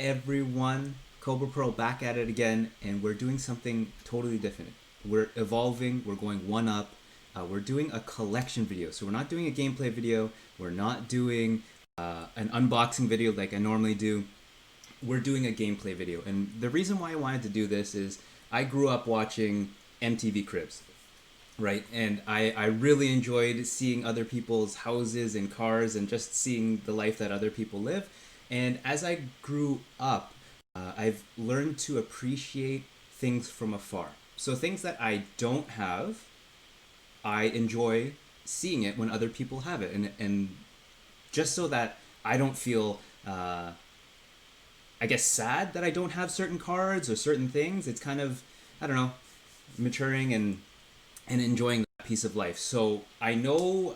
everyone? Cobra Pearl back at it again, and we're doing something totally different. We're evolving, we're going one up. We're doing a collection video. So we're not doing a gameplay video, we're not doing an unboxing video like I normally do. We're doing a gameplay video. And the reason why I wanted to do this is I grew up watching MTV Cribs, right? And I really enjoyed seeing other people's houses and cars and just seeing the life that other people live. And as I grew up, I've learned to appreciate things from afar. So things that I don't have, I enjoy seeing it when other people have it. And just so that I don't feel, I guess, sad that I don't have certain cards or certain things, it's kind of, I don't know, maturing and enjoying that piece of life. So I know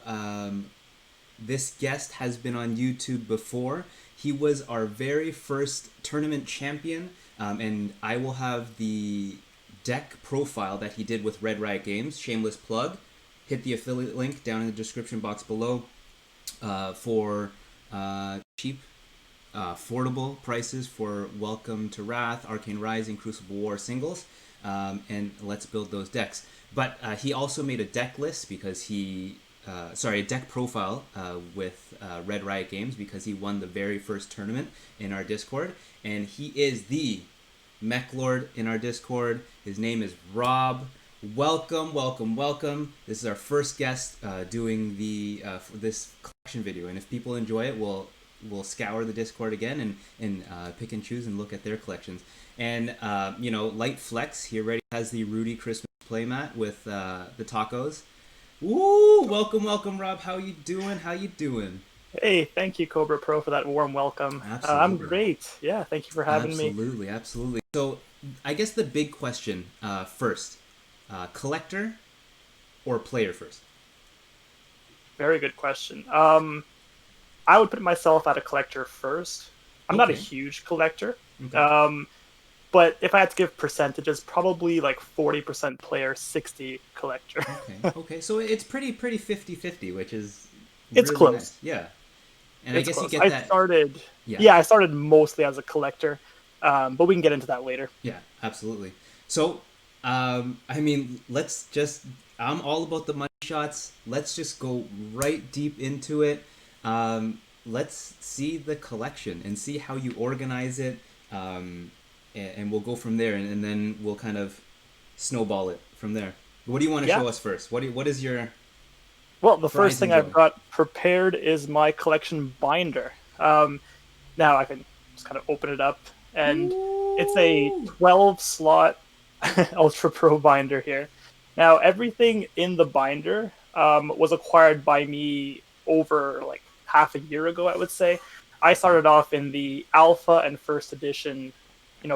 this guest has been on YouTube before. He was our very first tournament champion, and I will have the deck profile that he did with Red Riot Games. Shameless plug. Hit the affiliate link down in the description box below for cheap, affordable prices for Welcome to Rathe, Arcane Rising, Crucible War singles, and let's build those decks. But he also made a deck list because a deck profile with Red Riot Games because he won the very first tournament in our Discord, and he is the Mech Lord in our Discord. His name is Rob. Welcome, welcome, welcome. This is our first guest doing this collection video, and if people enjoy it, we'll scour the Discord again and pick and choose and look at their collections. And Light Flex, he already has the Rudy Christmas playmat with the tacos. Woo! Welcome, welcome, Rob. How you doing? How you doing? Hey, thank you, Cobra Pro, for that warm welcome. I'm great. Yeah, thank you for having me. Absolutely, absolutely. So, I guess the big question first, collector or player first? Very good question. I would put myself at a collector first. I'm not a huge collector. Okay. But if I had to give percentages, probably like 40% player, 60 collector. Okay. So it's pretty 50-50, which is It's really close. nice. Yeah. And It's I guess close. you get that. I started mostly as a collector, but we can get into that later. Yeah, absolutely. So, I mean, I'm all about the money shots. Let's just go right deep into it. Let's see the collection and see how you organize it. And we'll go from there, and then we'll kind of snowball it from there. What do you want to show us first? What is your Well, the first thing I've got prepared is my collection binder. Now I can just kind of open it up, and it's a 12-slot Ultra Pro binder here. Now, everything in the binder was acquired by me over like half a year ago, I would say. I started off in the Alpha and First Edition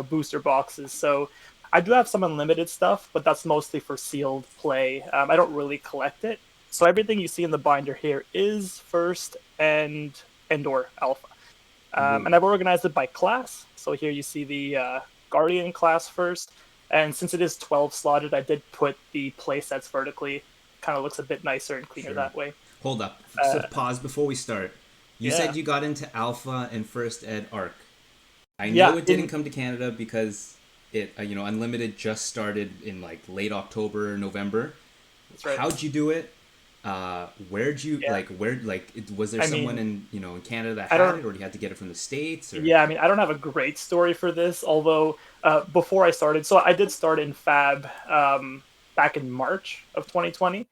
booster boxes. So I do have some unlimited stuff, but that's mostly for sealed play. I don't really collect it. So everything you see in the binder here is First and/or Alpha. And I've organized it by class. So here you see the Guardian class first. And since it is 12 slotted, I did put the play sets vertically. Kind of looks a bit nicer and cleaner that way. Hold up. So pause before we start. You said you got into Alpha and First Ed Arc. I know it didn't come to Canada because it, Unlimited just started in like late October, November. That's right. How'd you do it? Where'd you was there someone in Canada that had it, or you had to get it from the States? Or? Yeah, I mean, I don't have a great story for this, although before I started, so I did start in Fab back in March of 2020.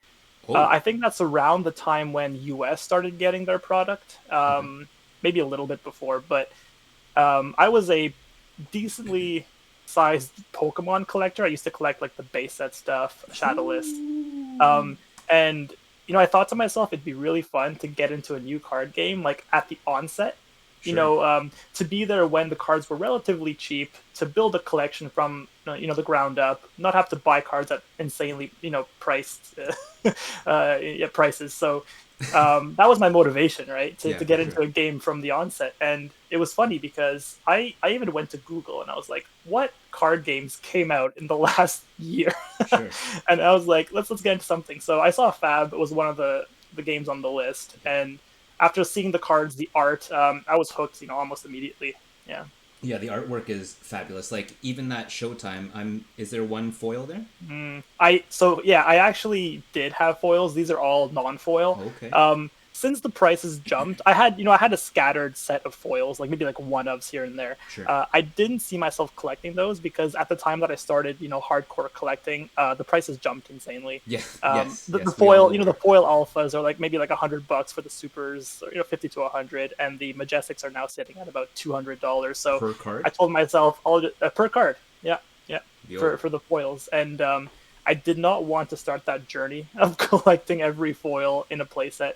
I think that's around the time when US started getting their product, maybe a little bit before, but I was a decently sized Pokemon collector. I used to collect like the base set stuff, Shadowless, and I thought to myself it'd be really fun to get into a new card game like at the onset. To be there when the cards were relatively cheap, to build a collection from the ground up, not have to buy cards at insanely priced prices. So that was my motivation, right? To get into a game from the onset. And it was funny because I even went to Google and I was like, what card games came out in the last year? And I was like, let's get into something. So I saw Fab. It was one of the games on the list, and after seeing the cards, the art, I was hooked, almost immediately. Yeah. Yeah, the artwork is fabulous. Like even that Showtime, is there one foil there? I actually did have foils. These are all non-foil. Okay. Since the prices jumped, I had a scattered set of foils, like maybe like one-ofs here and there. Sure. I didn't see myself collecting those because at the time that I started, hardcore collecting, the prices jumped insanely. Yeah. The We all foil, know the that. foil alphas are like maybe like $100 for the supers, or 50 to 100, and the majestics are now sitting at about $200. So Per I card. told myself, per card, yeah, yeah, Yo. for the foils, and I did not want to start that journey of collecting every foil in a playset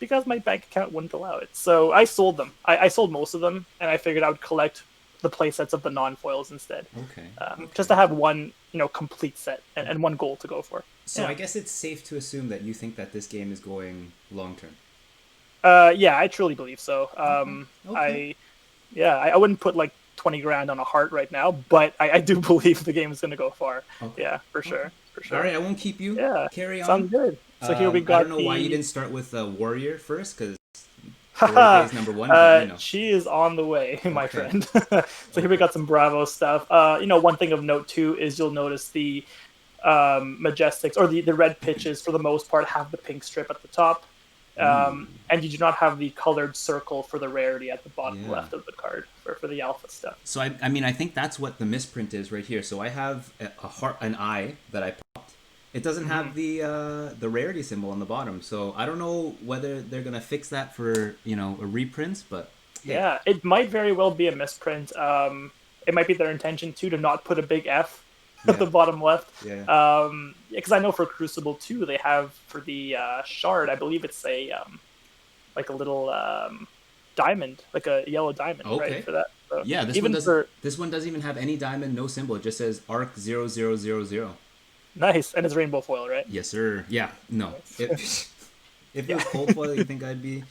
because my bank account wouldn't allow it. So I sold them. I sold most of them, and I figured I would collect the playsets of the non-foils instead, Okay. just to have one, complete set and one goal to go for. So I guess it's safe to assume that you think that this game is going long term. Yeah, I truly believe so. Okay. I wouldn't put like 20 grand on a heart right now, but I do believe the game is going to go far. Okay. Yeah, for Okay. sure, for All sure. right, I won't keep you. Yeah, Carry on. sounds good. So here we I don't got know why you the. didn't start with Warrior first, because Doribae is number one, but She is on the way, my Okay. friend. So here we Okay. got some Bravo stuff. One thing of note too is you'll notice the Majestics, or the red pitches for the most part have the pink strip at the top. Ooh. And you do not have the colored circle for the rarity at the bottom Yeah. left of the card for the alpha stuff. So I mean, I think that's what the misprint is right here. So I have a heart, an eye that I popped. It doesn't have the rarity symbol on the bottom. So I don't know whether they're gonna fix that for a reprint, but hey. Yeah, it might very well be a misprint. It might be their intention too to not put a big F at Yeah. the bottom left. Yeah. Because I know for Crucible 2 they have for the shard, I believe it's a like a little diamond, like a yellow diamond, right? Okay. For that. So Yeah, even for this one doesn't even have any diamond, no symbol. It just says Arc 0000. nice, and it's rainbow foil, right? Yes, sir. Yeah. No. Nice. If it was Yeah. cold foil, you think I'd be?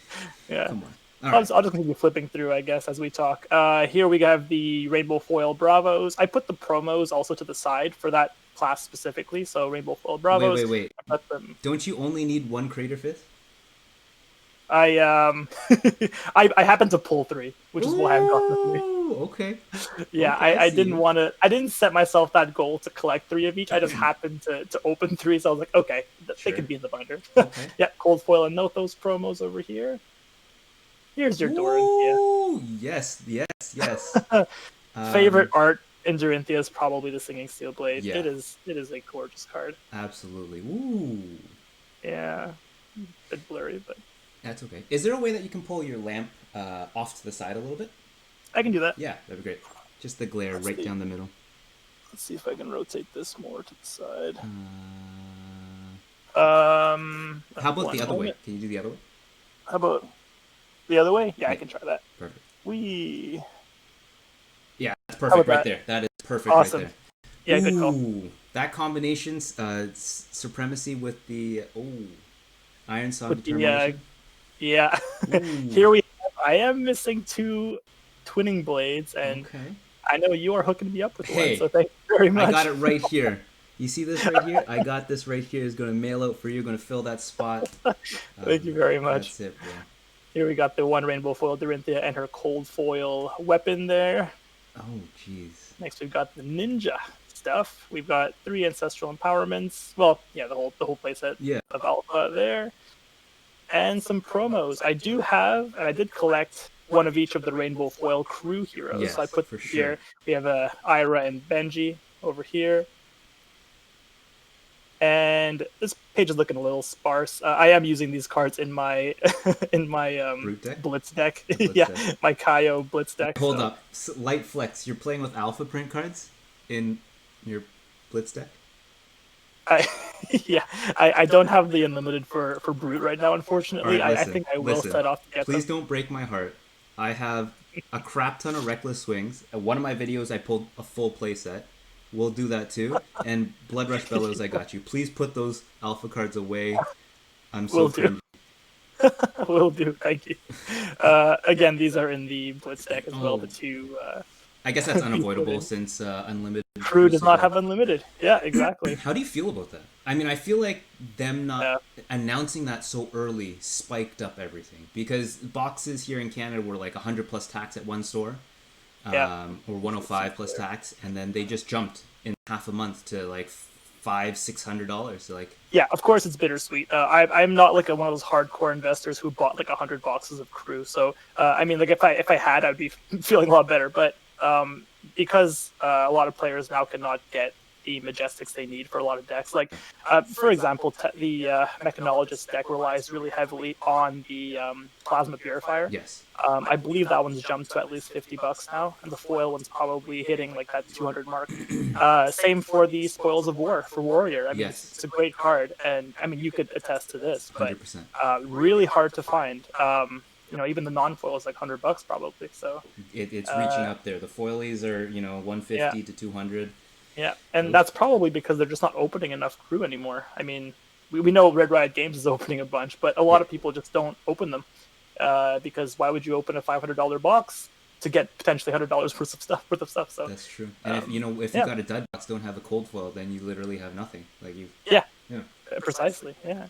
Yeah. Come on. All I'll right. just continue flipping through, I guess, as we talk. Here we have the Rainbow Foil Bravos. I put the promos also to the side for that class specifically. So Rainbow Foil Bravos. Wait. I put them. Don't you only need one Crater Fist? I I happened to pull 3, which is why I've got the 3. Ooh, okay. Yeah, Okay, I see didn't you. want to. I didn't set myself that goal to collect 3 of each. I just happened to open 3, so I was like, okay, they Sure. could be in the binder. Okay. Yeah, cold foil and note those promos over here. Here's your Dorinthia. Ooh, yes. Favorite art in Dorinthia is probably the Singing Steel Blade. Yeah. It is a gorgeous card. Absolutely. Ooh. Yeah, a bit blurry, but That's okay. Is there a way that you can pull your lamp off to the side a little bit? I can do that. Yeah, that'd be great. Just the glare Let's right see. down the middle. Let's see if I can rotate this more to the side. How about one the other way? moment. Can you do the other way? How about the other way? Yeah, I can try that. Perfect. Yeah, that's How perfect about right that? there. That is perfect Awesome. right Yeah, there. good call. Ooh, that combination, supremacy with the Iron Song With the Determination. yeah. Ooh. Here we have. I am missing 2 twinning blades, and Okay. I know you are hooking me up with Hey, one. So thank you very much. I got it right here. You see this right here? I got this right here. Is going to mail out for you. Going to fill that spot. Thank you very much. That's it, bro. Here we got the one rainbow foil Dorinthia and her cold foil weapon there. Oh, jeez. Next we've got the ninja stuff. We've got 3 ancestral empowerments. Well, yeah, the whole playset Yeah. of alpha there. And some promos. I do have, and I did collect one of each of the rainbow foil crew heroes. Yes, so I put for them sure. here. We have Ira and Benji over here. And this page is looking a little sparse. I am using these cards in my in my Brute deck? blitz deck. Blitz Yeah, deck. my Kaio blitz deck. Hold so. up. Light flex. You're playing with alpha print cards in your blitz deck? I don't have the unlimited for brute right now, unfortunately. All right, I think I will listen. set off to get Please them. don't break my heart. I have a crap ton of reckless swings. At one of my videos, I pulled a full playset. We'll do that too. And Blood Rush Bellows, I got you. Please put those alpha cards away. I'm so Will do. cringy. Will do. Thank you. Again, these are in the blitz deck as well. Oh. The 2 I guess that's unavoidable in. since unlimited. crew does not Crucible. have unlimited. Yeah, exactly. How do you feel about that? I mean, I feel like them not Yeah. announcing that so early spiked up everything because boxes here in Canada were like 100 plus tax at one store. Yeah. or 105 plus tax, and then they just jumped in half a month to like $500-$600. So like, Yeah, of course it's bittersweet. I'm not like one of those hardcore investors who bought like 100 boxes of Crew. So I mean, like if I had, I'd be feeling a lot better. But because a lot of players now cannot get the Majestics they need for a lot of decks. Like for example, the Mechanologist deck relies really heavily on the Plasma Purifier. yes, I believe that one's jumped to at least $50 now, and the foil one's probably hitting like that 200 mark. Same for the Spoils of War for Warrior. I mean, yes, it's a great card, and I mean you could attest to this, but 100%. really hard to find. You know, even the non-foil is like $100 probably. So It's reaching up there. The foilies are 150 yeah, to 200. yeah, and that's probably because they're just not opening enough Crew anymore. I mean, we know Red Riot Games is opening a bunch, but a lot Yeah. of people just don't open them. Because why would you open a $500 box to get potentially $100 worth of stuff? So That's true. And if you yeah, got a dud box, don't have a cold foil, then you literally have nothing. Like you. yeah, Yeah. precisely, yeah.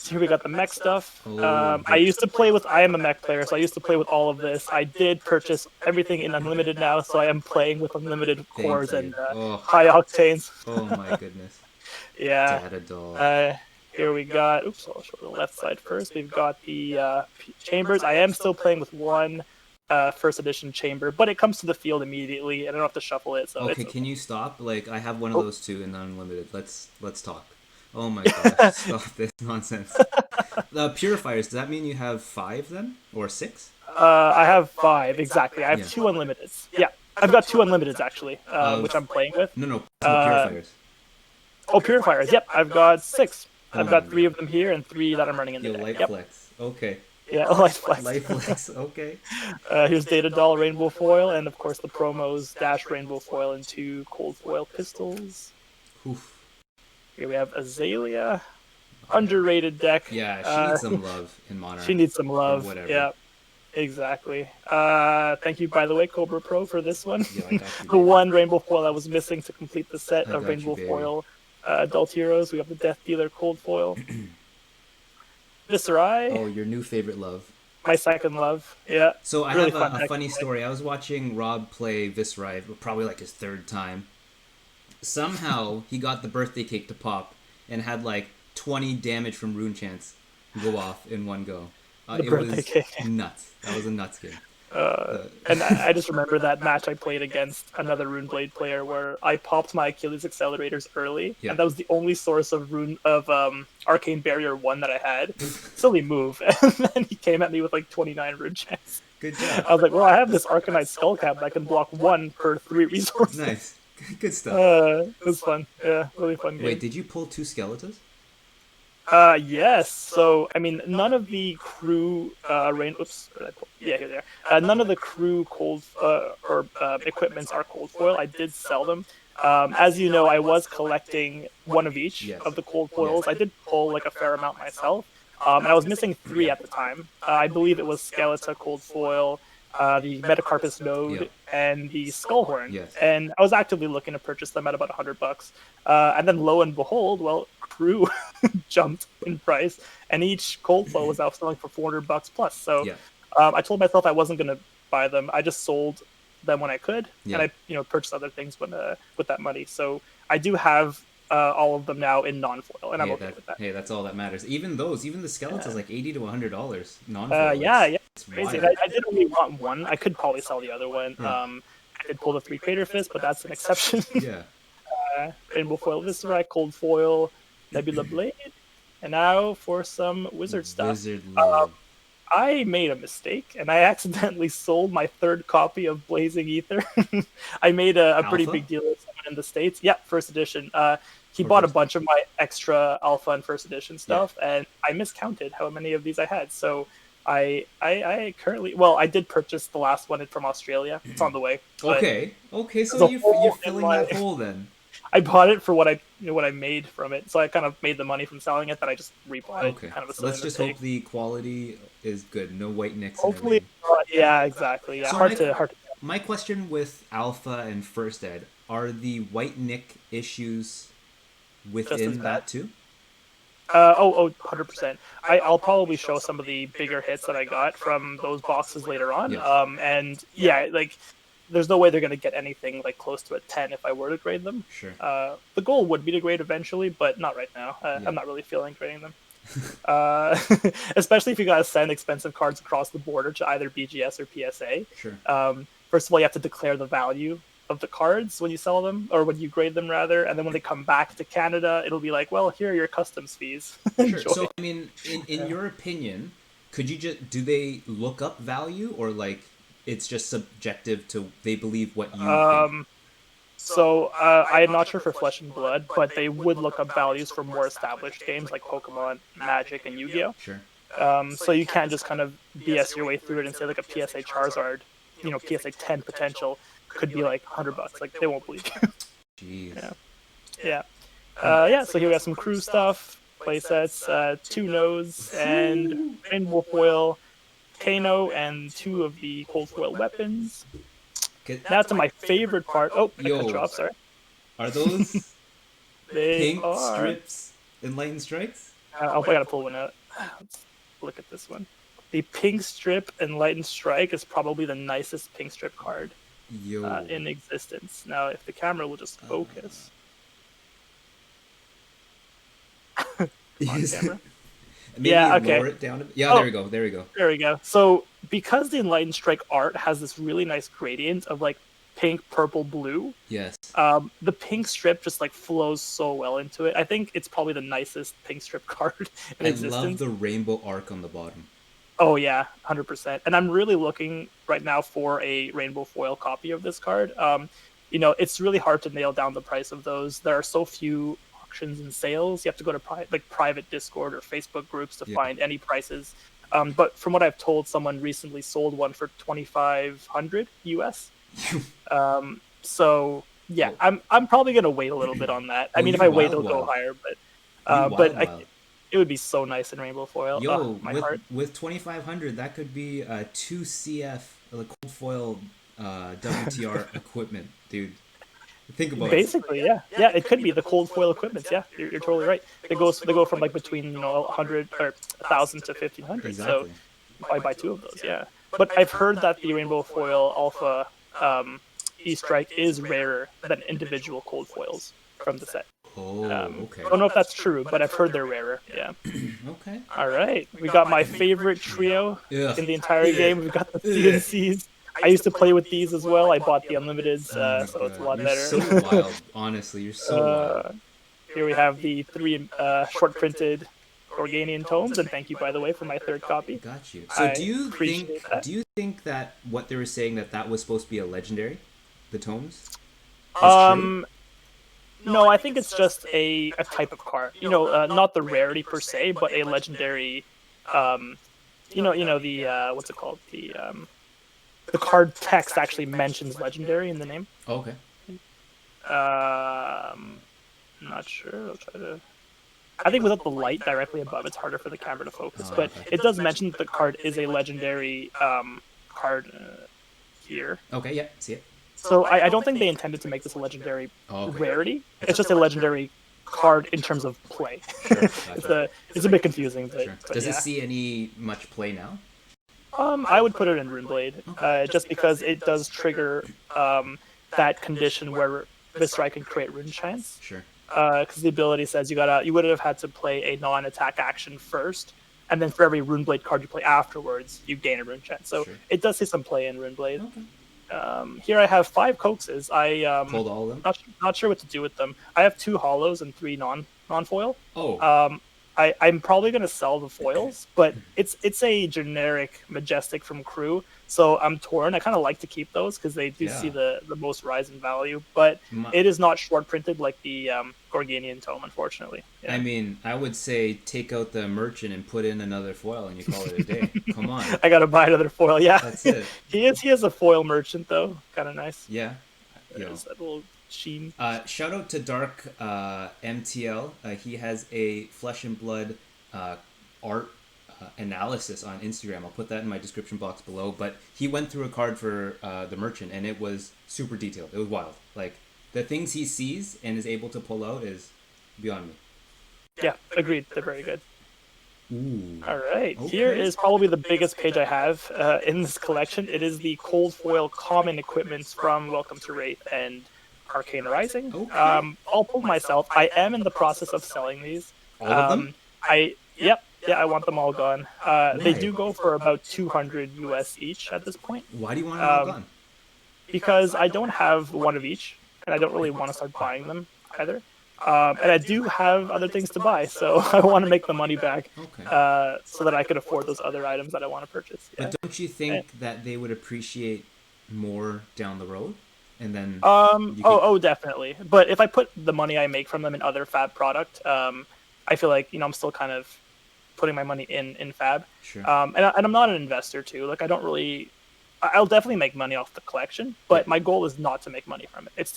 So here we got the mech stuff. Oh, I used to play with. I am a mech player, so I used to play with all of this. I did purchase everything in unlimited now, so I am playing with unlimited thank cores you. and Oh, high octanes. oh my goodness. Yeah. Data doll. Here we got. Oops, I'll show the left side first. We've got the chambers. I am still playing with one first edition chamber, but it comes to the field immediately, and I don't have to shuffle it. So Okay, it's can you stop? Like I have one of those too in unlimited. Let's talk. Oh my gosh, stop this nonsense. The purifiers, does that mean you have 5 then? Or 6? I have 5 exactly. I have Yeah. 2 unlimiteds. Yeah, I've got 2 unlimiteds actually, which I'm playing with. No, Uh, purifiers. Oh, purifiers. Yep, I've got 6. Oh I've my got 3 God. of them here and 3 that I'm running in the Yo, deck. light Yep. flex. Okay. Yeah, light flex. Light flex, okay. Here's Data Doll Rainbow Foil, and of course the promos Dash Rainbow Foil and 2 Cold Foil Pistols. Oof. Here we have Azalea, underrated deck. Yeah, she needs some love in Monarch. She needs some love. Or whatever. Yeah, exactly. Thank you, by the way, Cobra Pro, for this one. Yeah, I got you, The baby. one Rainbow Foil that was missing to complete the set I of got Rainbow you, baby. Foil Adult Heroes. We have the Death Dealer Cold Foil. Viscerai, Oh, your new favorite love. my second love. Yeah. So I Really have fun a deck funny to play. story. I was watching Rob play Viscerai, probably like his 3rd time. Somehow he got the birthday cake to pop and had like 20 damage from rune chants go off in one go. The It birthday was cake. nuts. That was a nuts game. And I just remember that match I played against another runeblade player where I popped my Achilles accelerators early, Yeah. and that was the only source of Arcane Barrier 1 that I had. Silly move. And then he came at me with like 29 rune checks. Good job. I was like, well, I have this Arknight Skullcap that can block 1 per 3 resources. Nice. Good stuff. It was fun. Yeah, really fun game. Wait, did you pull 2 skeletons? Yes. So, I mean, none of the crew oops, where did I pull? Yeah, here they are. None of the crew cold equipments are cold foil. I did sell them. As you know, I was collecting one of each Yes. of the cold foils. I did pull like a fair amount myself, and I was missing 3 at the time. I believe it was Skeleton cold foil, the Metacarpus node, Yeah. and the Skullhorn. Yes. And I was actively looking to purchase them at about $100. And then lo and behold, well, Crew jumped in price, and each cold foil was now selling for $400 plus. So Yeah. I told myself I wasn't going to buy them. I just sold them when I could, Yeah. and I purchased other things when with that money. So I do have all of them now in non-foil, and I'm okay with that. Hey, that's all that matters. Even the skeletons, like $80 to $100 non. Yeah, It's crazy. wild. I did only want one. I could probably sell the other one. Yeah. I did pull the 3 Crater Fist, but that's an exception. Yeah. Rainbow Foil Viscerai, Cold Foil, Nebula Blade, and now for some wizard stuff. Wizard love. I made a mistake, and I accidentally sold my 3rd copy of Blazing Ether. I made a pretty Alpha? big deal with someone in the States. Yeah, first edition. He Or bought a first- bunch of my extra alpha and first edition stuff, and I miscounted how many of these I had. So I currently, well, I did purchase the last one from Australia. It's on the way. but Okay, so there's a you're hole in filling my- that hole then. I bought it for what I made from it. So I kind of made the money from selling it, then I just rebought it. Okay, Kind of a so let's silly just mistake. hope the quality is good. No white nicks. and Hopefully, everything. yeah, exactly. Yeah, So hard my- to. My question with Alpha and First Ed, are the white nick issues as within bad. that too? 100%. I'll probably show some of the bigger hits that I got from those boxes later on. Yes. And yeah, like there's no way they're going to get anything like close to a 10 if I were to grade them. Sure. The goal would be to grade eventually, but not right now. Yeah. I'm not really feeling grading them. Especially if you gotta send expensive cards across the border to either BGS or PSA. Sure. First of all, you have to declare the value of the cards when you sell them, or when you grade them rather, and then when they come back to Canada, it'll be like, well, here are your customs fees. Sure. So I mean, in your opinion, could you do they look up value, or like it's just subjective to they believe what you think? So I am not sure for Flesh and Blood, but they would look up values for more established games like Pokemon, Magic, and Yu-Gi-Oh. Sure. So you can't just kind of BS your way through it and say like a PSA Charizard, PSA 10 potential could be like $100. Like they won't believe you. Jeez. Yeah. So here we have some crew stuff, playsets, 2 nodes, and rainbow foil, Kano, and 2 of the cold foil weapons. Now to my favorite part. Oh, I cut you off, sorry. Are those pink are. strips Enlightened Strikes? I gotta pull one out. Let's look at this one. The pink strip Enlightened Strike is probably the nicest pink strip card in existence. Now, if the camera will just focus. Camera. Maybe okay. Lower it down a bit. Yeah, there we go. There we go. So, because the Enlightened Strike art has this really nice gradient of like pink, purple, blue. Yes. The pink strip just like flows so well into it. I think it's probably the nicest pink strip card in existence. I love the rainbow arc on the bottom. Oh yeah, 100%. And I'm really looking right now for a rainbow foil copy of this card. It's really hard to nail down the price of those. There are so few auctions and sales. You have to go to private Discord or Facebook groups to find any prices. But from what I've told, someone recently sold one for $2,500 US. So yeah, I'm probably gonna wait a little bit on that. I mean, if I wait, it'll go higher. But it would be so nice in rainbow foil. With 2,500, that could be 2 CF cold foil WTR equipment, dude. Think about basically, it. Yeah, it could be the cold foil equipments. Yeah, you're totally right. They go from like between 100 or 1,000 to 1,500. Exactly. So I buy 2 of those. Yeah, but I've heard that the rainbow foil alpha E-Strike is rarer than individual cold foils from the set. Okay. I don't know if that's true, but I've heard they're rarer. Yeah. Okay. All right. We got my favorite trio in the entire game. We've got the CNCs. I used to play with these as well. I bought the Unlimiteds, so it's a lot better. You're so wild. Honestly, you're so wild. Here we have the 3 short printed Organian tomes, and thank you, by the way, for my 3rd copy. Got you. So do you think that what they were saying that was supposed to be a legendary, the tomes? No, I think it's just a type of card. Not the rarity per se, but a legendary. The what's it called? The card text actually mentions legendary in the name. Oh, okay. I'm not sure. I'll try to. I think without the light directly above, it's harder for the camera to focus. But it does mention that the card is a legendary card here. Okay, yeah, see it. So I don't think they intended to make this a legendary rarity. It's just a legendary card in terms of play. Sure, it's a bit confusing. But, sure. Does it see much play now? I would put it in runeblade, just because it does trigger that condition where Viscerai can create rune chants. Sure. Because the ability says you would have had to play a non-attack action first, and then for every runeblade card you play afterwards, you gain a rune chant. So it does see some play in runeblade. Okay. Here I have 5 coaxes. I pulled all of them. Not sure what to do with them. I have 2 hollows and 3 non-foil. Oh. I'm probably gonna sell the foils, but it's a generic Majestic from Crew, so I'm torn. I kind of like to keep those because they do see the most rise in value, but it is not short printed like the Gorganian tome, unfortunately. Yeah. I mean, I would say take out the merchant and put in another foil, and you call it a day. Come on. I gotta buy another foil. Yeah, that's it. He has a foil merchant though, kind of nice. Yeah. There's that little sheen. Shout out to Dark MTL. He has a Flesh and Blood art analysis on Instagram. I'll put that in my description box below. But he went through a card for the merchant, and it was super detailed. It was wild. Like the things he sees and is able to pull out is beyond me. Yeah, agreed. They're very good. Ooh. All right, Okay. here is probably the biggest page I have in this collection. It is the cold foil common equipments from Welcome to Rathe and Arcane Rising. Okay. I'll pull myself. I am in the process of selling these. All of them? Yep, yeah, I want them all gone. They Why? do go for about 200 US each at this point. Why do you want them all Um, gone? because I don't have one of each, and I don't really want to start buying them either. And I do have other things to buy, so I want to make the money back, Okay. so that I could afford those other items that I want to purchase. Yeah. But don't you And, think that they would appreciate more down the road? And then you could. oh, definitely. But if I put the money I make from them in other Fab product, I feel like I'm still kind of putting my money in Fab. Sure. And I'm not an investor too. Like I don't really. I'll definitely make money off the collection, but my goal is not to make money from it. It's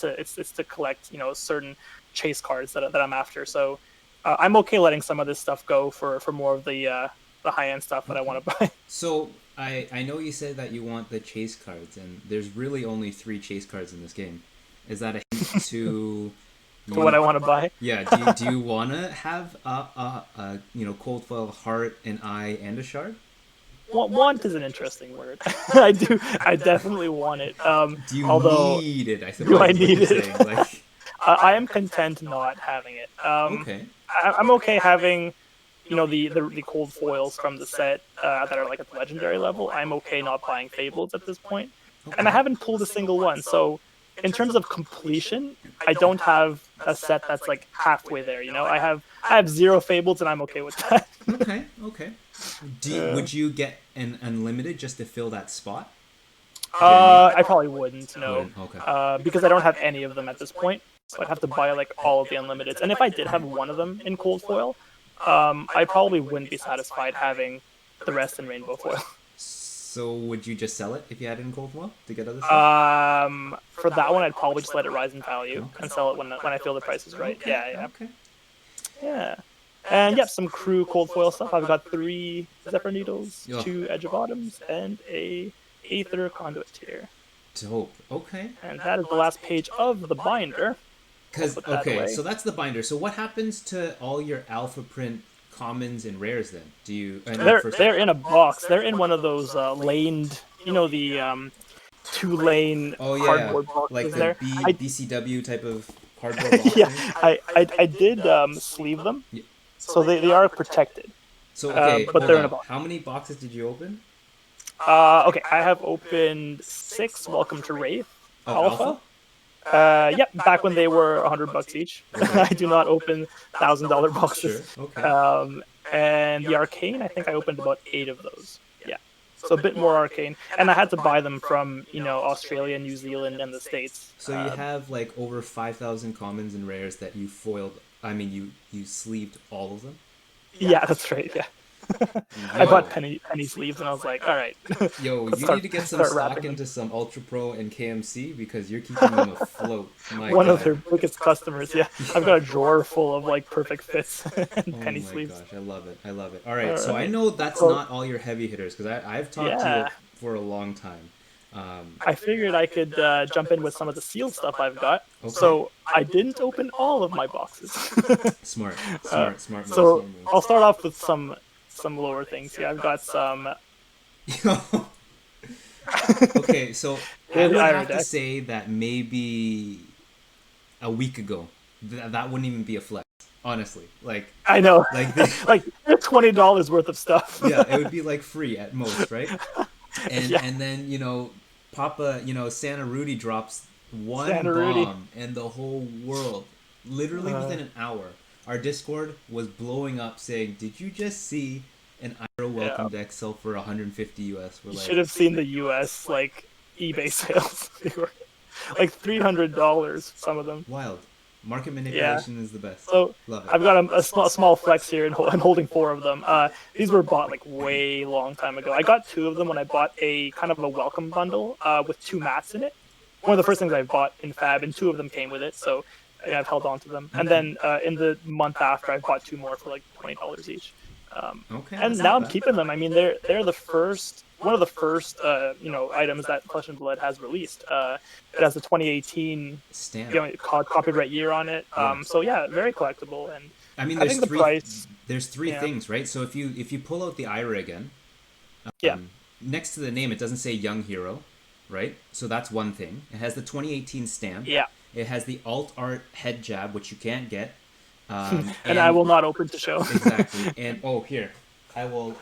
to collect certain chase cards that I'm after. So I'm okay letting some of this stuff go for more of the high end stuff that I want to buy. So I know you said that you want the chase cards, and there's really only 3 chase cards in this game. Is that a hint to What I want to buy? Yeah. Do you want to have a cold foil heart, an eye, and a shard? Want is an interesting word. I definitely want it. Do you Although, need it? I suppose. do I is what need you're it? saying. Like, I am content not having it. okay. I'm okay having, the cold foils from the set that are like at the legendary level. I'm okay not buying Fables at this point, and I haven't pulled a single one. So, in terms of completion, I don't have a set that's like halfway there. I have 0 Fables, and I'm okay with that. Okay. Okay. Would you get an unlimited just to fill that spot? I probably wouldn't, no. Okay. Because I don't have any of them at this point. So I'd have to buy like all of the unlimiteds. And if I did have one of them in cold foil, I probably wouldn't be satisfied having the rest in rainbow foil. So would you just sell it if you had it in cold foil to get other stuff? For that one, I'd probably just let it rise in value and sell it when I feel the price is right. Okay. Yeah. Okay. Yeah. And yep, some crew cold foil stuff. I've got 3 Zephyr Needles, 2 Edge of Autumns, and a Aether Conduit Tier. Dope. Okay. And that is the last page of the binder. So that's the binder. So what happens to all your alpha print commons and rares then? Do you? They're in a box. They're in one of those laned, the 2-lane cardboard boxes. Like the there. BCW type of cardboard box. Yeah, I did sleeve them, so they are protected. So okay, but they're in a box. How many boxes did you open? Okay, I have opened 6 Welcome to Rathe Alpha. Yep, back when they were $100 each. I do not open $1,000 boxes. Sure. Okay. And the Arcane, I think I opened about 8 of those. Yeah, so a bit more Arcane, and I had to buy them from Australia, New Zealand, and the States. So you have like over 5,000 commons and rares that you foiled. I mean, you sleeved all of them. Yeah, that's right. Yeah. I bought penny sleeves, and I was like, all right. Yo, you need to get some stock into some Ultra Pro and KMC because you're keeping them afloat. One of their biggest customers, yeah. I've got a drawer full of like perfect fits and penny sleeves. Oh my gosh, I love it. All right, so I know that's not all your heavy hitters because I've talked to you for a long time. I figured I could jump in with some of the sealed stuff I've got. Okay. So I didn't open all of my boxes. Smart. So I'll start off with some lower things here. I've got some. Okay, so I would have to say that maybe a week ago, that wouldn't even be a flex. Honestly, like I know, like like $20 worth of stuff. Yeah, it would be like free at most, right? And then Papa, Santa Rudy drops one bomb, and the whole world, literally within an hour, our Discord was blowing up saying, "Did you just see an Iro welcome deck sell for 150 US?" We're you like, should have seen the US like eBay sales. They were like $300, some of them. Wild. Market manipulation is the best. So love it. I've got a small flex here, and I'm holding 4 of them. These were bought like way long time ago. I got 2 of them when I bought a kind of a welcome bundle with 2 mats in it. One of the first things I bought in Fab, and 2 of them came with it, so I've held on to them. And then in the month after, I bought 2 more for like $20 each. And now I'm keeping them. I mean, they're one of the first items that Flesh and Blood has released. It has the 2018 stamp, copyright year on it. So yeah, very collectible, and I mean, I think the price. there's three Yeah. things, right? So if you pull out the Ira again, Yeah. next to the name, it doesn't say Young Hero, right? So that's one thing. It has the 2018 stamp. Yeah. It has the alt art head jab, which you can't get. And I And will not open to show. exactly. And oh, here, I will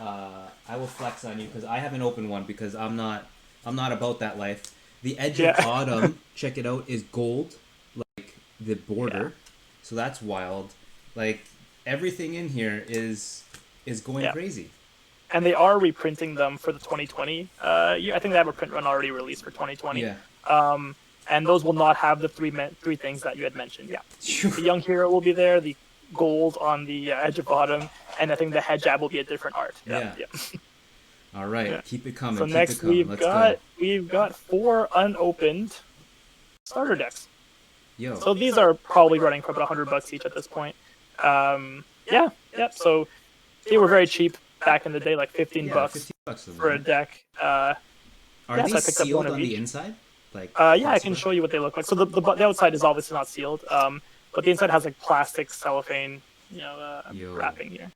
flex on you because I haven't opened one because I'm not about that life. The edge of Yeah. autumn, check it out, is gold, like the border. Yeah. So that's wild. Like everything in here is going Yeah. crazy. And they are reprinting them for the 2020 year. I think they have a print run already released for 2020. Yeah. And those will not have the three things that you had mentioned. Yeah. The Young Hero will be there, the gold on the edge of bottom, and I think the head jab will be a different art. Yeah. All right, Yeah. keep it coming. So keep next it coming. we've got 4 unopened starter decks. Yo. So these are probably running for about $100 each at this point. Yeah. So they were very cheap back in the day, like $15 $15 for a deck. Are so these I picked up sealed one of on each. the inside? Like Yeah, I can show you what they look like. So the outside is obviously not sealed, but the inside has like plastic cellophane, wrapping here.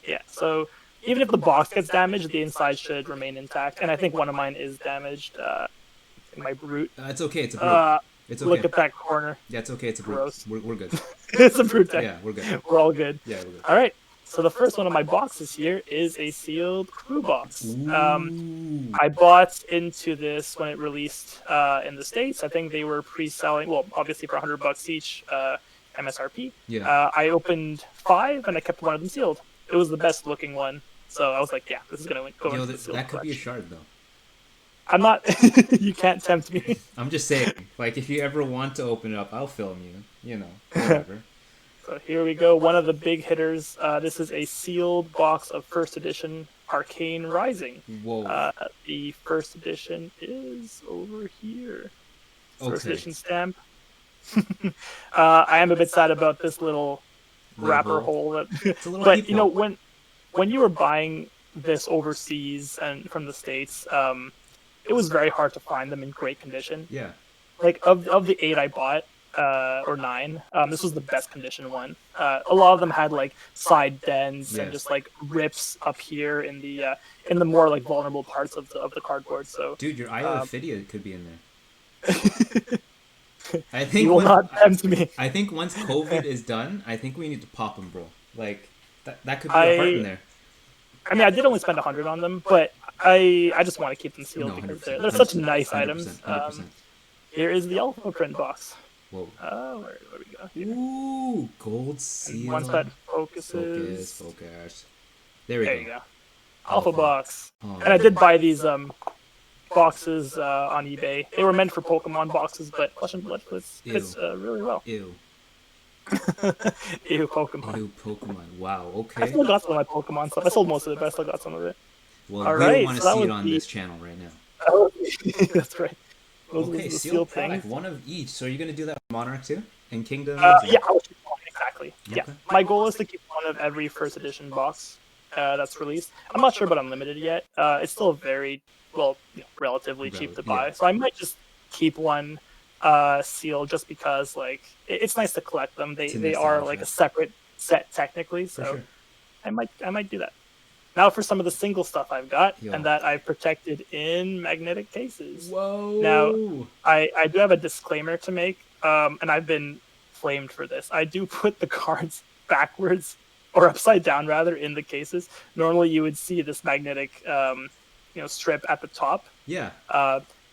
Yeah. So even if the box gets damaged, the inside should remain intact. And I think one of mine is damaged. In my brute. It's okay. It's a brute. It's okay. Look at that corner. Yeah, it's okay. It's a brute. Gross. We're good. It's a brute deck. Yeah, we're good. We're all good. Yeah, we're good. All right. So the first one of my boxes here is a sealed crew box. I bought into this when it released in the States. I think they were pre-selling, well, obviously for $100 each, MSRP. Yeah. I opened 5 and I kept one of them sealed. It was the best looking one. So I was like, yeah, this is going to go into the sealed that could collection. be a shard, though. I'm not, you can't tempt me. I'm just saying, like, if you ever want to open it up, I'll film you, whatever. So here we go, one of the big hitters. This is a sealed box of first edition Arcane Rising. Whoa. The first edition is over here. First Okay. edition stamp. I am a bit sad about this little wrapper hole. It's a little But peephole. when you were buying this overseas and from the States, it was very hard to find them in great condition. Yeah. Like of the 8 I bought, or 9, this was the best condition one. A lot of them had like side dents and just like rips up here in the more like vulnerable parts of the cardboard. So Dude, your Eye of Ophidia could be in there. I think you will not tempt me. I think once COVID is done, I think we need to pop them, bro. Like that could be a heart in there. I mean, I did only spend 100 on them, but I just want to keep them sealed because they're such nice 100%, items. 100%. Here is the Alpha print box. Whoa. Where do we go? Here. Ooh, gold seal. Once that focuses. Focus. There we There go. you go. Alpha box. Oh, And I did buy these boxes on eBay. They were meant for Pokemon boxes, but Flesh and Blood fits really well. Ew. Ew, Pokemon. Ew, Pokemon. Wow, I okay. still got some of my Pokemon stuff. I sold most of it, but I still got some of it. Well, All we right, don't want to so that see it was on the- this channel right now. That's right. Those Okay, were the sealed things. product, one of each. So you're going to do that with Monarch too? And Kingdom? Yeah, I will keep one, exactly. Yeah. Okay. My goal is to keep one of every first edition box that's released. I'm not sure about Unlimited yet. It's still very, relatively cheap to buy. Yeah. So I might just keep one sealed just because, like, it's nice to collect them. They are like a separate set technically. So sure. I might do that. Now for some of the single stuff I've got Yo. and that I've protected in magnetic cases. Whoa. Now, I do have a disclaimer to make, and I've been flamed for this. I do put the cards backwards, or upside down rather, in the cases. Normally you would see this magnetic strip at the top. Yeah.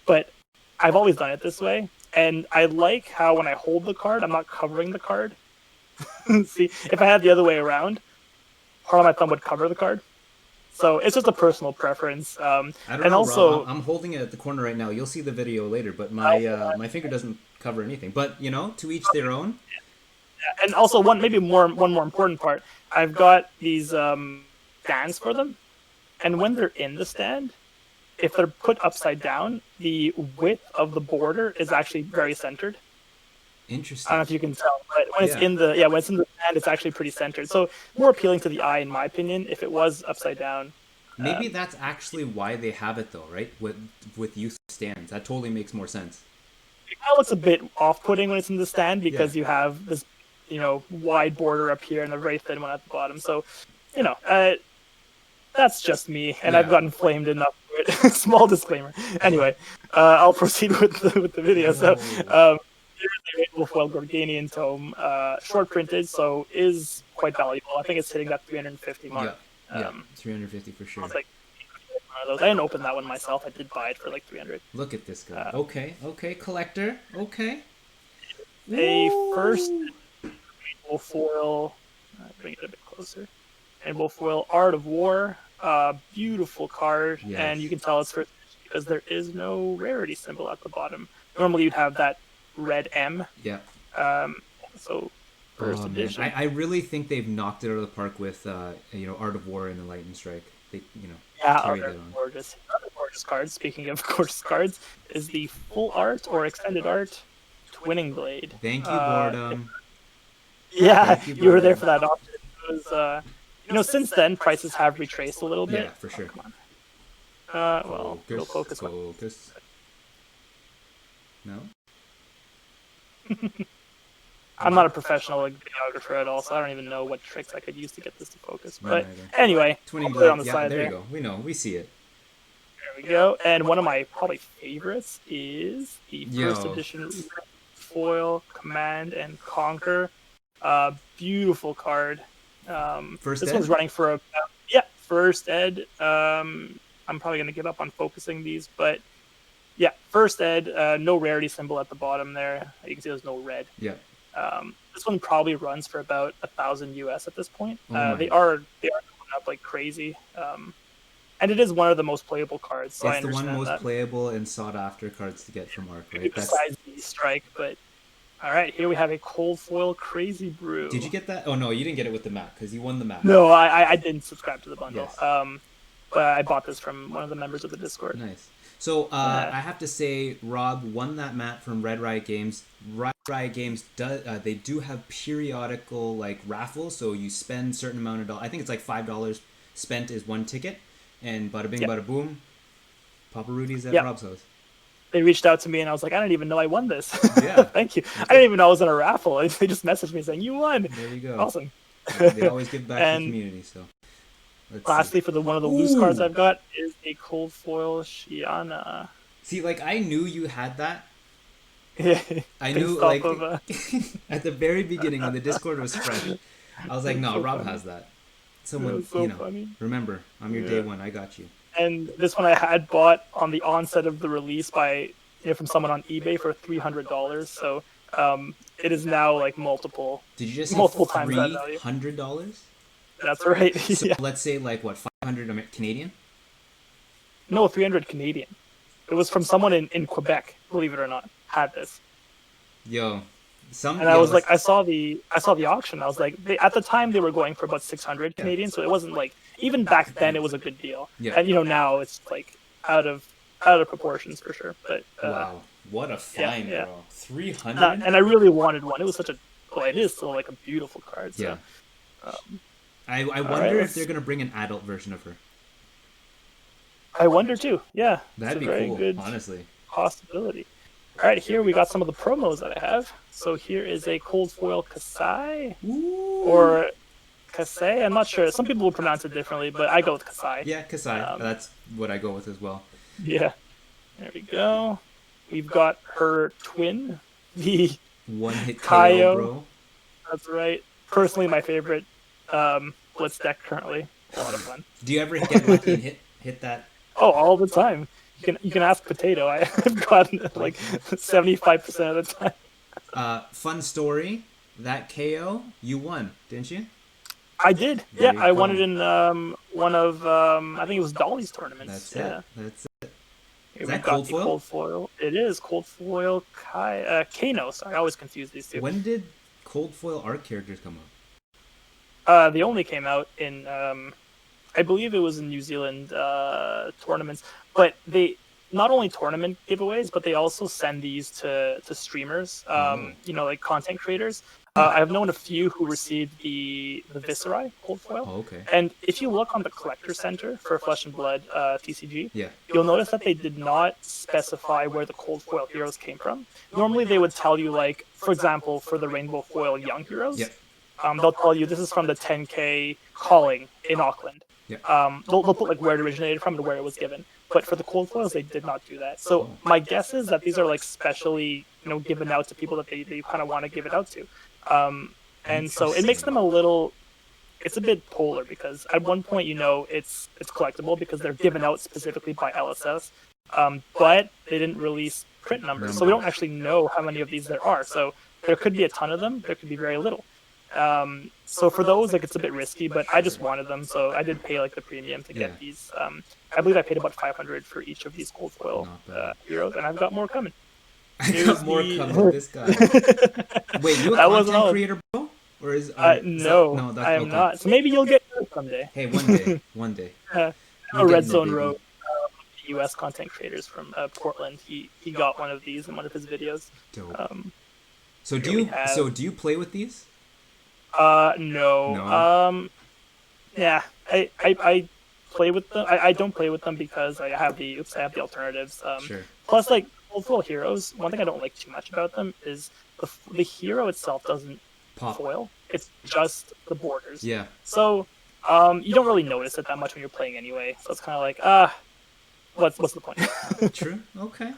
But I've always done it this way, and I like how when I hold the card, I'm not covering the card. See, if I had the other way around, part of my thumb would cover the card. So it's just a personal preference. I don't and know, also, Rob. I'm holding it at the corner right now. You'll see the video later, but my finger doesn't cover anything. But to each their own. And also one more important part. I've got these stands for them, and when they're in the stand, if they're put upside down, the width of the border is actually very centered. Interesting. I don't know if you can tell, but when it's in the stand, it's actually pretty centered. So more appealing to the eye, in my opinion, if it was upside down. Maybe that's actually why they have it though, right? With youth stands, that totally makes more sense. It kind of looks a bit off-putting when it's in the stand because you have this, wide border up here and a very thin one at the bottom. So, that's just me, and I've gotten flamed enough for it. Small disclaimer. Anyway, I'll proceed with the video. So, here's the Rainbow Foil Gorganian Tome, short printed, so is quite valuable. I think it's hitting that 350 mark. Yeah, 350 for sure. It's like one of those. I didn't open that one myself. I did buy it for like 300. Look at this guy. Okay, collector. Okay. A first Rainbow Foil. Bring it a bit closer. Rainbow Foil Art of War. Beautiful card, and you can tell it's first because there is no rarity symbol at the bottom. Normally you'd have that red M. Yeah. So first edition. I really think they've knocked it out of the park with Art of War and the Lightning Strike. They carried it on. Gorgeous. Other gorgeous cards. Speaking of gorgeous cards, is the full art or extended art Twinning Blade. Thank you, Boredom. Yeah, you were there for that option. It was, since then prices have retraced a little bit. Yeah, for sure. Come on. We'll focus. No. I'm not a professional videographer at all, so I don't even know what tricks I could use to get this to focus. But anyway, Twinning Blade on the side there. You go. We see it. There we go. And one of my probably favorites is the first edition foil Command and Conquer. Beautiful card. This one's running for first ed. I'm probably gonna give up on focusing these, but yeah, first ed. No rarity symbol at the bottom there. You can see there's no red. Yeah. This one probably runs for about 1,000 US at this point. They are going up like crazy. And it is one of the most playable cards. So it's the one most playable and sought after cards to get from Arc, right? Besides the strike, but all right, here we have a cold foil Crazy Brew. Did you get that? Oh no, you didn't get it with the map because you won the map. No, I didn't subscribe to the bundle. Yes. But I bought this from one of the members of the Discord. Nice. So I have to say, Rob won that map from Red Riot Games. Red Riot Games they do have periodical like raffles, so you spend a certain amount of dollars. I think it's like $5 spent is one ticket, and bada bing, bada boom, Papa Rudy's at Rob's house. They reached out to me and I was like, I didn't even know I won this. Yeah. Thank you. I didn't even know I was in a raffle. They just messaged me saying, you won. There you go. Awesome. They always give back to the community. So. Lastly, for one of the loose cards I've got is a cold foil Shiana. See, like, I knew you had that. Yeah. I knew, like, at the very beginning when the Discord was fresh, I was like, no, Rob has that. Someone, funny. Remember, I'm your day one. I got you. And this one I had bought on the onset of the release from someone on eBay for $300. So it is now like multiple. Did you just multiple times that value? $300? That's right. So let's say like what, 500 Canadian? No, 300 Canadian. It was from someone in Quebec. Believe it or not, had this. I was like, I saw the auction. I was like, at the time they were going for about 600 Canadian, so it wasn't like, even back then it was a good deal. Yeah. And now it's like out of proportions for sure. But wow, what a find, bro! 300. And I really wanted one. It was it is still like a beautiful card. So, yeah. I wonder if they're gonna bring an adult version of her. I wonder too. Yeah, that'd be cool. Good honestly, possibility. All right, here we got some of the promos that I have. So here is a cold foil Kasai or Kasei. I'm not sure. Some people will pronounce it differently, but I go with Kasai. Yeah, Kasai. That's what I go with as well. Yeah. There we go. We've got her twin, the one-hit KO, bro. That's right. Personally, my favorite Blitz deck currently. A lot of fun. Do you ever get lucky and hit that? Oh, all the time. You can ask Potato. I've gotten it like 75% of the time. Fun story. That KO, you won, didn't you? I did. Yeah, I won it in one of I think it was Dolly's tournaments. That's it. Is that cold foil? Cold foil. It is cold foil Kano. Sorry, I always confuse these two. When did cold foil art characters come out? They only came out in I believe it was in New Zealand tournaments, but they not only tournament giveaways, but they also send these to streamers, like content creators. I've known a few who received the Viserai cold foil. Oh, okay. And if you look on the Collector Center for Flesh and Blood TCG, yeah, you'll notice that they did not specify where the cold foil heroes came from. Normally they would tell you, like, for example, for the Rainbow Foil Young Heroes, yeah, they'll tell you this is from the 10K Calling in Auckland. yeah. They'll put like where it originated from and where it was given. But for the cold foils, they did not do that. So my guess is that these are like specially, given out to people that they kind of want to give it out to. And so it makes them it's a bit polar, because at one point, it's collectible because they're given out specifically by LSS, but they didn't release print numbers. So we don't actually know how many of these there are. So there could be a ton of them. There could be very little. So for those, like, it's a bit risky, but I just wanted them. So I did pay like the premium to get these. I believe I paid about 500 for each of these cold foil heroes, and I've got more coming. I got more coming. This guy. Wait, you a content creator, bro? Or is no, that's I am not. So maybe you'll get it someday. Hey, one day. Red Zone Road, U.S. content creators from Portland. He got one of these in one of his videos. Dope. So do you play with these? No. Yeah, I play with them. I don't play with them because I have the alternatives. Sure. Plus, like, cold foil heroes, one thing I don't like too much about them is the hero itself doesn't pop foil. It's just the borders. Yeah. So you don't really notice it that much when you're playing anyway. So it's kind of like, what's the point? True. Okay.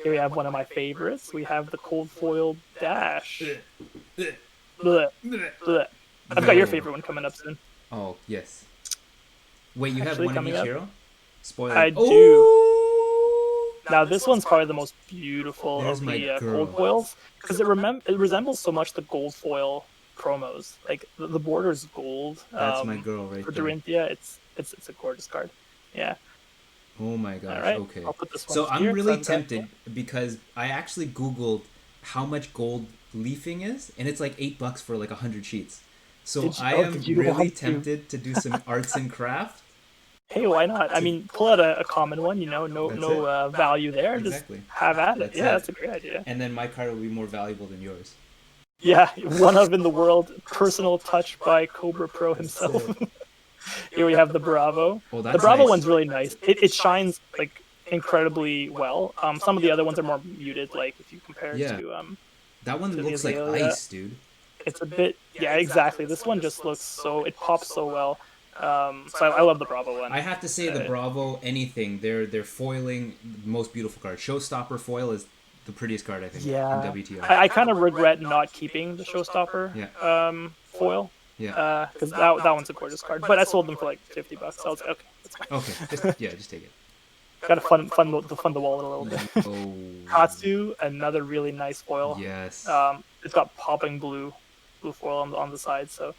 Here we have one of my favorites. We have the cold foil Dash. Blech. Blech. I've got your favorite one coming up soon. Oh, yes. Wait, you have one of each hero? Spoiler. I do. Now, this one's probably the most beautiful of the cold foils, because it resembles so much the gold foil promos. Like, the border is gold. That's my girl right for there. Dorinthia, it's a gorgeous card. Yeah. Oh my gosh, right. Okay. I'll put this one so I'm here, really tempted because I actually Googled how much gold leafing is, and it's like $8 for like 100 sheets. So I am really tempted to do some arts and craft. Hey, why not? I mean, pull out a common one, no value there. Exactly. Just have at it. That's a great idea. And then my card will be more valuable than yours. Yeah, one of in the world, personal touch by Cobra Pro himself. Here we have the Bravo. Oh, that's the Bravo nice. one's really nice. It shines like incredibly well. Some of the other ones are more muted, like if you compare it to that one looks like ice, dude. It's a bit exactly. This one just looks it pops so well. So I love the Bravo one. I have to say the Bravo anything. They're foiling the most beautiful card. Showstopper foil is the prettiest card I think in WTO. I kind of regret not keeping the Showstopper foil. Yeah. Because that one's a gorgeous card, but I sold them for like $50. So I was like, okay, that's fine. Okay, just take it. Got to fund the wallet a little bit. Oh. Katsu, another really nice foil. Yes. It's got popping blue foil on the side, so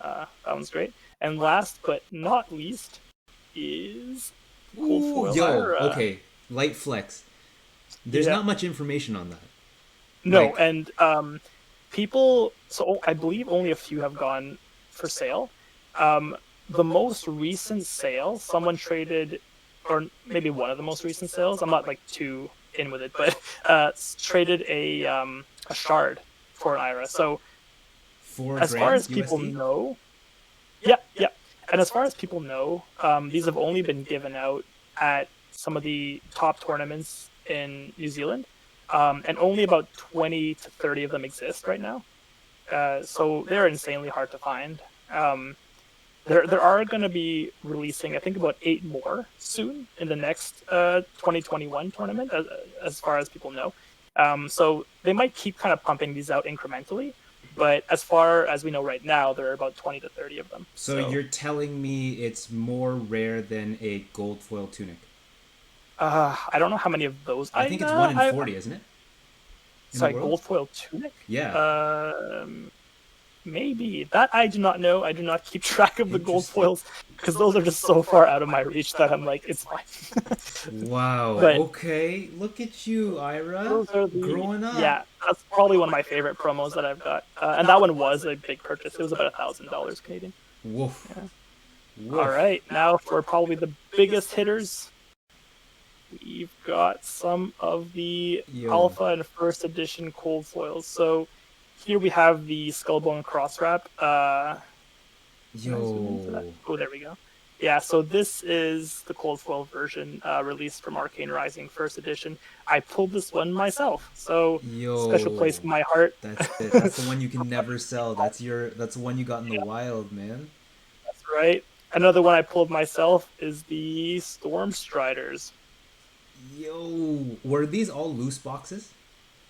that one's great. And last but not least is cold foil. Okay, light flex. There's not much information on that. No, and people. So I believe only a few have gone for sale. The most recent sale, someone traded, or maybe one of the most recent sales. I'm not like too in with it, but traded a shard for an Ira. So as far as people know, yeah. And as far as people know, these have only been given out at some of the top tournaments in New Zealand, and only about 20 to 30 of them exist right now. So they're insanely hard to find. There are going to be releasing, I think, about 8 more soon in the next 2021 tournament, as far as people know. So they might keep kind of pumping these out incrementally, but as far as we know right now, there are about 20 to 30 of them. So you're telling me it's more rare than a gold foil tunic? I don't know how many of those. I think it's 1 in 40, isn't it? Sorry, gold foil tunic? Yeah. Maybe. That I do not know. I do not keep track of the gold foils because those are just so far out of my reach that I'm like, it's fine. Wow. But okay. Look at you, Ira. Growing up. Yeah, that's probably one of my favorite promos that I've got. And that one was a big purchase. It was about $1,000 Canadian. Woof. Yeah. Woof. All right. Now for probably the biggest hitters. we've got some of the Yo. Alpha and First Edition cold foils. So here we have the Skullbone Cross Wrap. Yo. Oh, there we go. Yeah, so this is the cold foil version released from Arcane Rising First Edition. I pulled this one myself, so special place in my heart. That's it. That's the one you can never sell. That's the one you got in the wild, man. That's right. Another one I pulled myself is the Storm Striders. Yo, were these all loose boxes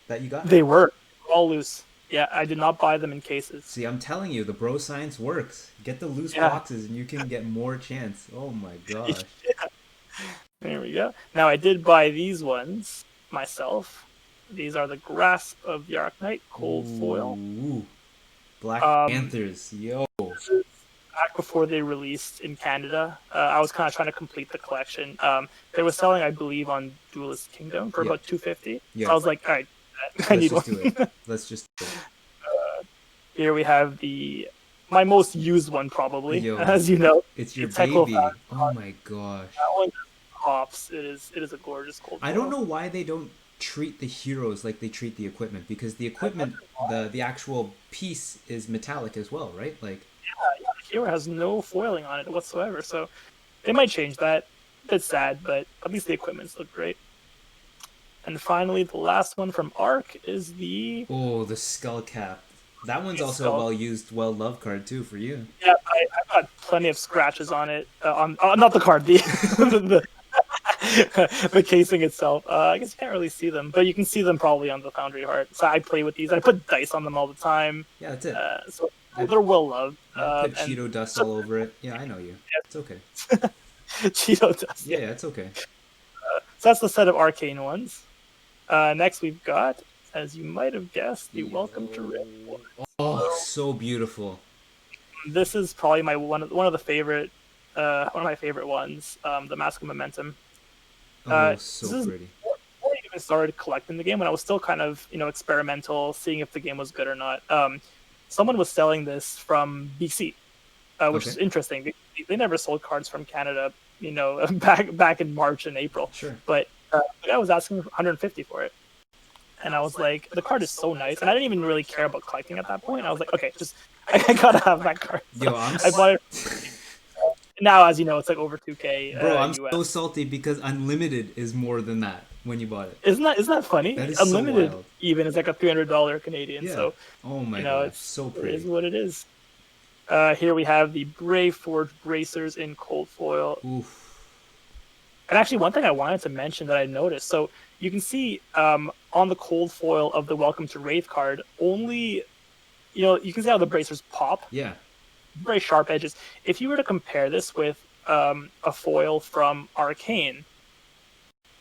that you got? They were all loose. Yeah, I did not buy them in cases. See, I'm telling you, the bro science works. Get the loose boxes and you can get more chance. Oh my gosh. Yeah. There we go. Now, I did buy these ones myself. These are the Grasp of the Arknight Cold Foil. Black Panthers, yo. Back before they released in Canada, I was kind of trying to complete the collection. They were selling, I believe, on Duelist Kingdom for about $250. Yeah. So I was like, all right, I need one. Let's just do it. Here we have my most used one, probably, as you know. It's your baby. Oh my gosh. That one pops. It is a gorgeous cold foil. I don't know why they don't treat the heroes like they treat the equipment, because the equipment, the actual piece is metallic as well, right? Like. Yeah, the hero has no foiling on it whatsoever, so they might change that. It's sad, but at least the equipments look great. And finally, the last one from Arc is the Skull Cap. That one's also a well-used, well-loved card too for you. Yeah, I've got plenty of scratches on it. Not the card, the casing itself. I guess you can't really see them, but you can see them probably on the Foundry Heart. So I play with these. I put dice on them all the time. Yeah, that's it. So they're well loved. I put Cheeto dust all over it. Yeah, I know you. Yeah. It's okay. Cheeto dust. Yeah, it's okay. So that's the set of Arcane ones. Next we've got, as you might have guessed, the Welcome to Raffle. Oh, so beautiful. This is probably one of my favorite ones. The Mask of Momentum. So pretty. Before I even started collecting the game, when I was still kind of experimental, seeing if the game was good or not. Someone was selling this from BC, which is interesting. They never sold cards from Canada, back in March and April. Sure. But the guy was asking $150 for it. And I was like, the card is so nice. And I didn't even really care about collecting at that point. I was like, okay, I gotta have that card. So I bought it. Now, as you know, it's like over 2K. Bro, I'm so salty because Unlimited is more than that when you bought it. Isn't that funny? That is Unlimited so wild. even is like a $300 Canadian. Yeah. So, oh my god, it's so pretty. It is what it is. Here we have the Brave Forged Bracers in cold foil. Oof. And actually, one thing I wanted to mention that I noticed, so you can see on the cold foil of the Welcome to Rathe card, only, you can see how the bracers pop. Yeah. Very sharp edges. If you were to compare this with a foil from Arcane,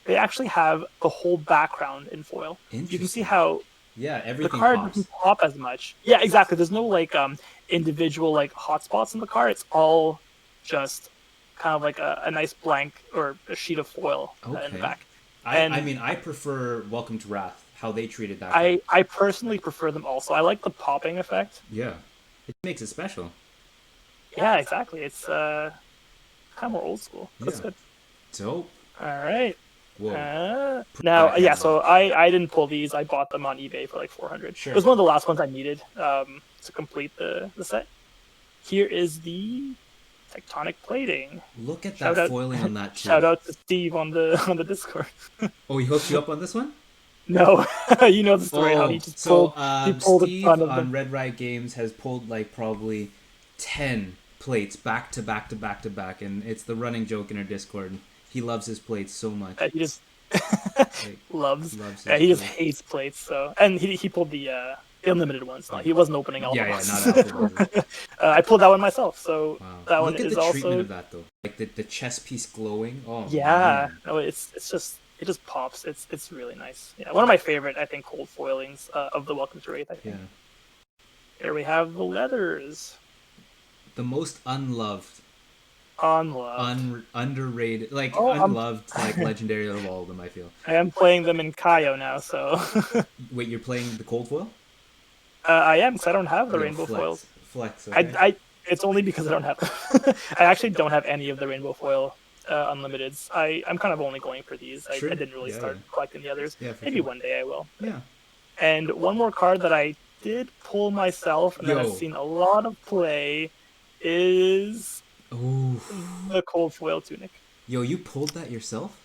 they actually have the whole background in foil. Interesting. You can see how everything the card pops. doesn't pop as much. Yeah, exactly. There's no individual hotspots in the card. It's all just kind of like a nice blank or a sheet of foil in the back. I prefer Welcome to Wrath, how they treated that. I personally prefer them also. I like the popping effect. Yeah, it makes it special. Yeah, exactly. It's kind of more old school. That's good. Dope. All right. Whoa. So I didn't pull these. I bought them on eBay for like $400. Sure. It was one of the last ones I needed to complete the set. Here is the Tectonic Plating. Look at that foiling on that too. Shout out to Steve on the Discord. Oh, he hooked you up on this one? No, you know the story how he just pulled. He pulled Steve a ton of on them. Red Riot Games has pulled probably 10 plates back to back to back to back, and it's the running joke in our Discord. He loves his plates so much. He just loves. He just hates plates. So, and he pulled the unlimited ones. He wasn't opening all the ones. Not Alpha. I pulled that one myself. So that Look one at is the also treatment of that though. Like the chest piece glowing. Oh yeah. man. No, it just pops. It's really nice. Yeah, one of my favorite, I think, cold foilings of the Welcome to Rathe. I think. Yeah. Here we have the leathers. The most unloved. Underrated, unloved, legendary of all of them. I feel. I am playing them in Kaio now, so. Wait, you're playing the cold foil? I am, because I don't have the rainbow foils. Flex. Okay. It's only because I don't have them. I actually don't have any of the rainbow foil unlimiteds. I'm kind of only going for these. I Sure. didn't really start collecting the others. Yeah, for Maybe sure. one day I will. Yeah. And one more card that I did pull myself and that I've seen a lot of play is the Cold Foil Tunic. Yo, you pulled that yourself?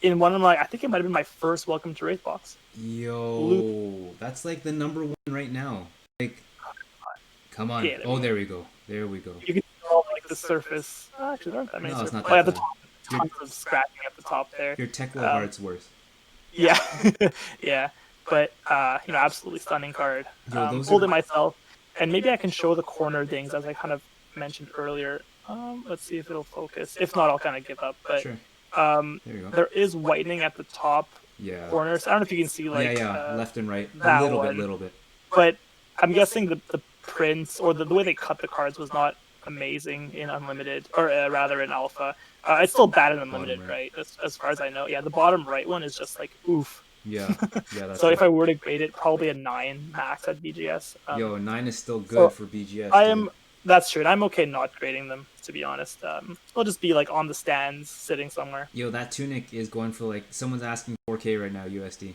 In one of my, I think it might have been my first Welcome to Rathe box. Yo, that's like the number one right now. Like, come on. Oh, there we go. There we go. You can tell like the surface. Actually, there aren't that many. No, it's not that that at the top, tons of scratching at the top there. Your Teklo Heart's worse. Yeah, yeah. But absolutely stunning card. Pulled it myself, and maybe I can show the corner things as I kind of mentioned earlier. Let's see if it'll focus. If not, I'll kind of give up. But sure. There is whitening at the top corners. I don't know if you can see like left and right, a little bit. But I'm guessing the prints or the way they cut the cards was not amazing in Unlimited, or rather in Alpha. It's still bad in Unlimited, right? As far as I know. Yeah, the bottom right one is just like oof. Yeah, that's so if I were to grade it, probably a 9 max at BGS. 9 is still good for BGS. That's true. And I'm okay not grading them, to be honest. They'll just be like on the stands, sitting somewhere. Yo, that tunic is going for like someone's asking 4K right now USD.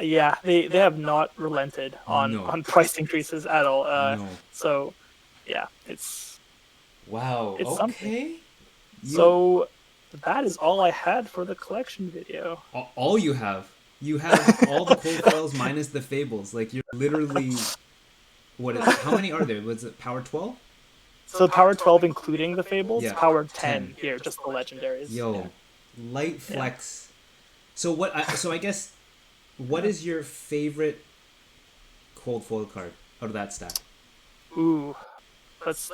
Yeah, they have not relented on price increases at all. So yeah, it's okay. Something. So that is all I had for the collection video. All you have. You have all the cold foils minus the fables. Like you're literally, how many are there? Was it power 12? So power 12 including the fables, power 10 here, just the legendaries. Yo, light flex. So I guess, what is your favorite cold foil card out of that stack? Ooh,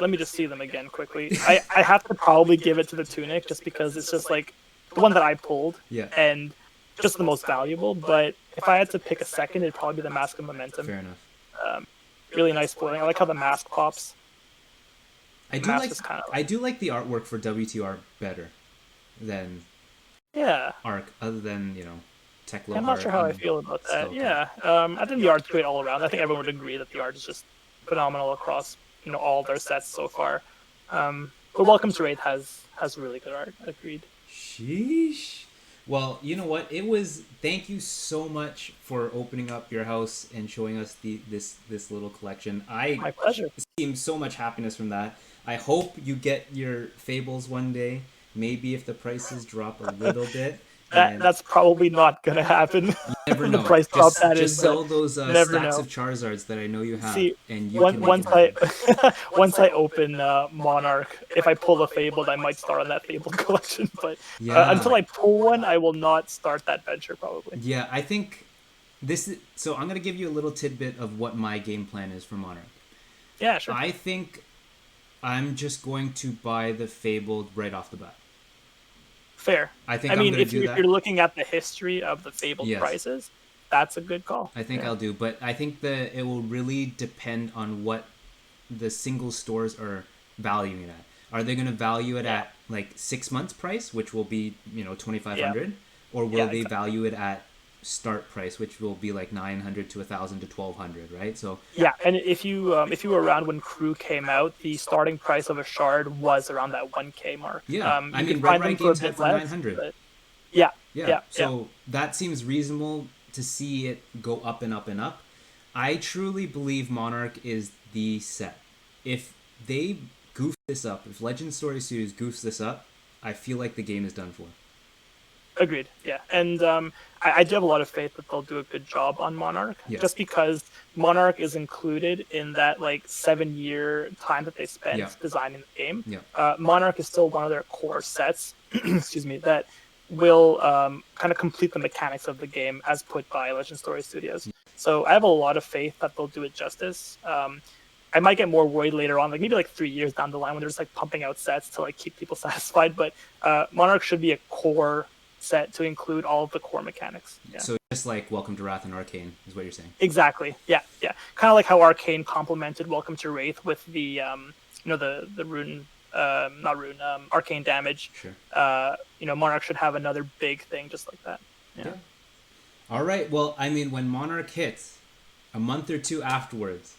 let me just see them again quickly. I have to probably give it to the tunic just because it's just like the one that I pulled. Yeah. And just the most valuable, but if I had to pick a second, it'd probably be the Mask of Momentum. Fair enough. Really nice foiling. I like how the mask pops. I do like the artwork for WTR better than Arc, other than Teklo. I'm not sure how I feel about that. I think the art's great all around. I think everyone would agree that the art is just phenomenal across all their sets so far. But Welcome to Rathe has really good art. Agreed. Sheesh. Well, you know what? Thank you so much for opening up your house and showing us this little collection. My pleasure. Seems so much happiness from that. I hope you get your fables one day. Maybe if the prices drop a little bit. That's probably not going to happen. You never know. The price drop just sell those stacks of Charizards that I know you have. See, and once I open Monarch, if I pull a Fabled, I might start on that Fabled collection. But until I pull one, I will not start that venture probably. Yeah, I think so I'm going to give you a little tidbit of what my game plan is for Monarch. Yeah, sure. I think I'm just going to buy the Fabled right off the bat. Fair. If you're looking at the history of the Fabled prices, that's a good call. I think I'll do, but I think that it will really depend on what the single stores are valuing it at. Are they going to value it at like 6 months price, which will be $2,500, or will they value it at start price, which will be like $900 to $1,000 to $1,200, right? So and if you were around when Crew came out, the starting price of a shard was around that 1K mark. Red Games had for $900. So that seems reasonable to see it go up and up and up. I truly believe Monarch is the set. If they goof this up, if Legend Story Studios goofs this up, I feel like the game is done for. Agreed. Yeah, and I do have a lot of faith that they'll do a good job on Monarch, just because Monarch is included in that 7-year time that they spent designing the game. Monarch is still one of their core sets. excuse me, that will kind of complete the mechanics of the game as put by Legend Story Studios. So I have a lot of faith that they'll do it justice. I might get more worried later on, maybe 3 years down the line when they're just pumping out sets to keep people satisfied. But Monarch should be a core set to include all of the core mechanics. So just like Welcome to Rathe and Arcane is what you're saying. Exactly. Yeah. Kind of like how Arcane complemented Welcome to Rathe with the the rune, not rune, arcane damage. Sure. Monarch should have another big thing just like that. Yeah. All right. Well, when Monarch hits, a month or two afterwards,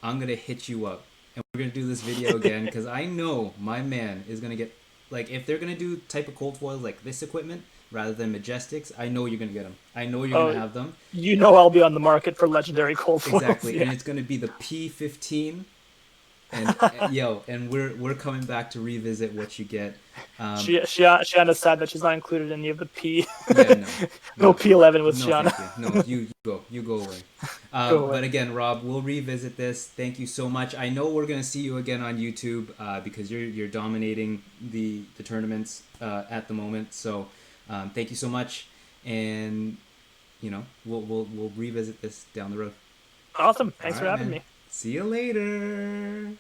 I'm gonna hit you up and we're gonna do this video again because I know my man is gonna get like if they're gonna do type of cold foils like this equipment rather than Majestics, I know you're gonna get them. I know you're gonna have them. You know I'll be on the market for legendary cold foils. Exactly, Yeah. and it's gonna be the P15. And and we're coming back to revisit what you get. Shiana's sad that she's not included in any of the P. Yeah, no P11 with no, Shiana. thank you. No, you go away. Go away. But again, Rob, we'll revisit this. Thank you so much. I know we're gonna see you again on YouTube because you're dominating the tournaments at the moment. So thank you so much, and we'll revisit this down the road. Awesome. Thanks for having man. me. See you later.